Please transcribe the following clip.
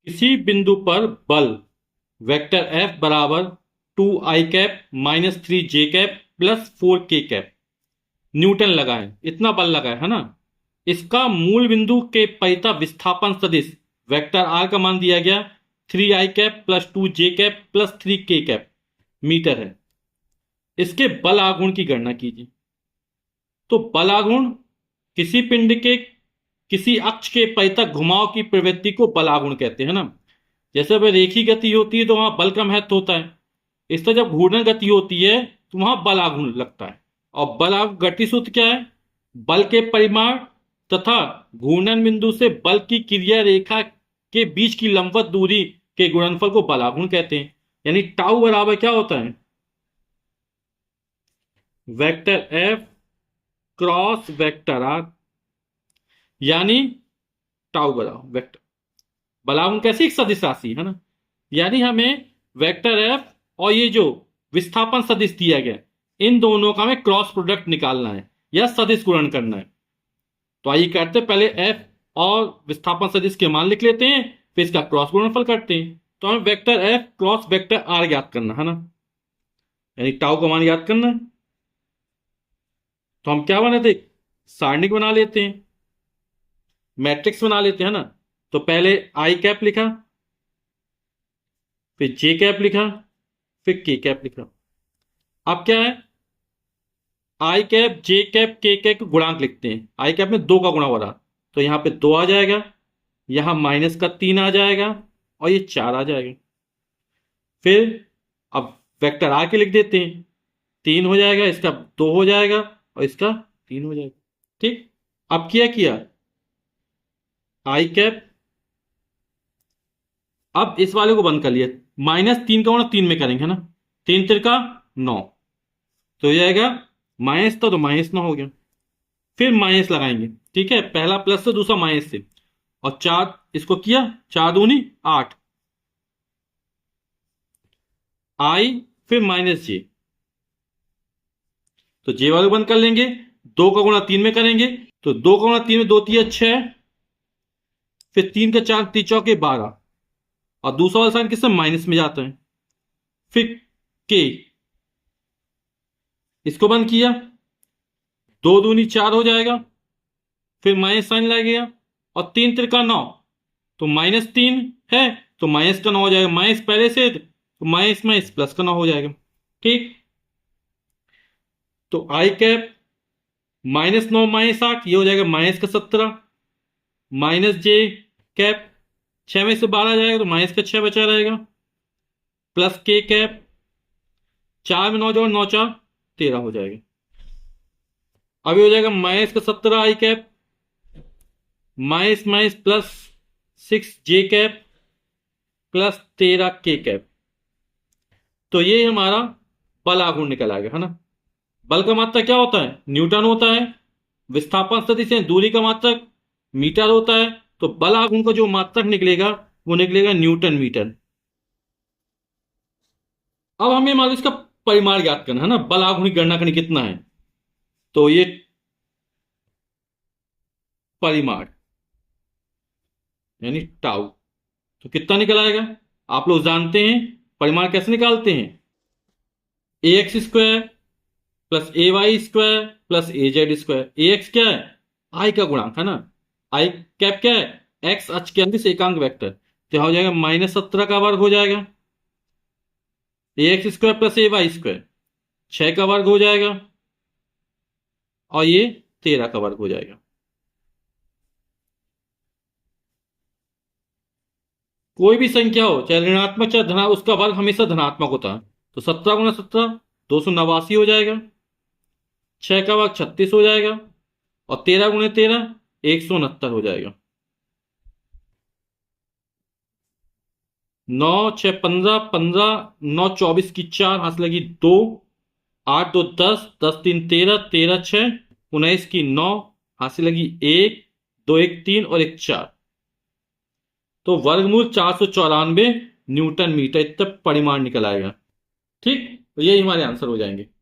किसी बिंदु पर बल वेक्टर एफ बराबर 2i cap minus 3j cap plus 4k cap Newton लगा है, इतना बल लगा है ना। इसका मूल बिंदु के परितः विस्थापन सदिश वेक्टर आर का मान दिया गया 3i cap plus 2j cap plus 3k cap metre है। इसके बल आघूर्ण की गणना कीजिए। तो बल आघूर्ण किसी पिंड के किसी अक्ष के परितः घुमाव की प्रवृत्ति को बल आघूर्ण कहते हैं ना। जैसे वह रेखीय गति होती है तो वहां बल का महत्व होता है। इस तरह जब घूर्णन गति होती है तो वहां बल आघूर्ण लगता है। और बल आघूर्ण गति सूत्र क्या है? बल के परिमाण तथा घूर्णन बिंदु से बल की क्रिया रेखा के बीच की लंबवत दूरी के गुणनफल को बल आघूर्ण कहते हैं। यानी टाउ बराबर क्या होता है? Vector F cross vector R, यानी टाउ बराबर वेक्टर बलागुण कैसी एक सदिश राशि है ना। यानी हमें वेक्टर एफ और ये जो विस्थापन सदिश दिया गया, इन दोनों का हमें क्रॉस प्रोडक्ट निकालना है या सदिश गुणन करना है। तो आइए करते हैं, पहले एफ और विस्थापन सदिश के मान लिख लेते हैं, फिर इसका क्रॉस गुणनफल करते हैं। तो हमें vector F cross vector R ज्ञात करना है ना, यानी टाउ का मान ज्ञात करना है। तो हम क्या बनाते, सारणिक बना लेते हैं, मैट्रिक्स बना लेते हैं ना। तो पहले आई कैप लिखा, फिर जे कैप लिखा, फिर के कैप लिखा। अब क्या है, आई कैप जे कैप के कैप गुणांक लिखते हैं। आई कैप में 2 का गुणा हो रहा, तो यहां पे 2 आ जाएगा, यहां माइनस का 3 आ जाएगा और ये 4 आ जाएगा। फिर अब वेक्टर आर के लिख देते हैं, 3 हो जाएगा, इसका 2 हो जाएगा और इसका 3 हो जाएगा। ठीक। अब क्या किया, आई कैप, अब इस वाले को बंद कर लिया, -3 का गुणा 3 में करेंगे ना, 3 तिरका 9, तो हो जाएगा माइनस था तो -9 हो गया। फिर माइनस लगाएंगे, ठीक है, पहला प्लस से दूसरा माइनस से, और 4 इसको किया, 4 दूनी 8, आई फिर -j, तो जे वाले को बंद कर लेंगे, 2 का गुणा 3 में करेंगे, तो 2 का गुणा 3 में 2 तिया 6, फिर 3 का 4 3 चौके 12, और दूसरा वाला साइन किससे माइनस में जाता है। फिर के, इसको बंद किया, 2 दूनी 4 हो जाएगा, फिर माइनस साइन लगेगा, और 3 तिरका 9, तो -3 है तो माइनस का 9 हो जाएगा, माइनस पहले से तो माइनस माइनस प्लस का 9 हो जाएगा। ठीक। तो आई कैप -9 -8, ये हो जाएगा -17, -j कैप 6 में से 12 जाएगा तो -6 बचा रहेगा, प्लस के कैप 4 में 9 जोड़ 9 4 13 हो जाएगा। अभी हो जाएगा -17 I cap minus minus plus 6j cap plus 13k cap. तो ये हमारा बल आघूर्ण निकल आ गया है ना। बल का मात्रक क्या होता है, न्यूटन होता है। विस्थापन सदिश से दूरी का मात्रक मीटर होता है। तो बल आघूर्ण का जो मात्रक निकलेगा वो निकलेगा न्यूटन मीटर। अब हमें मान लो इसका परिमाण ज्ञात करना है ना, बल आघूर्ण की गणना करनी कितना है। तो ये परिमाण यानी टाउ, तो कितना निकल आएगा, आप लोग जानते हैं परिमाण कैसे निकालते हैं, ax² plus ay² plus az²। ax क्या है, आई का गुणांक है ना, आई कैप क्या है, एक्स अक्ष के अंदिश एकांक वेक्टर, तो हो जाएगा -17 का वर्ग हो जाएगा, ax² प्लस ay², 6 का वर्ग हो जाएगा, और ये 13 का वर्ग हो जाएगा। कोई भी संख्या हो, चाहे ऋणात्मक चाहे धनात्मक, उसका वर्ग हमेशा धनात्मक होता है। तो 17 गुना 17 289 हो जाएगा, 6 का वर्ग 36 हो जाएगा, और 13 गुणे 13 169 हो जाएगा। 9 6 15 15 9 24 की 4 हाथ लगी 2, 8 2 10 10 3 13 13 6 19 की 9 हाथ से लगी 1 2 1 3 और 1 4, तो वर्गमूल 494 न्यूटन मीटर इतना परिमाण निकल आएगा। ठीक, तो यही हमारे आंसर हो जाएंगे।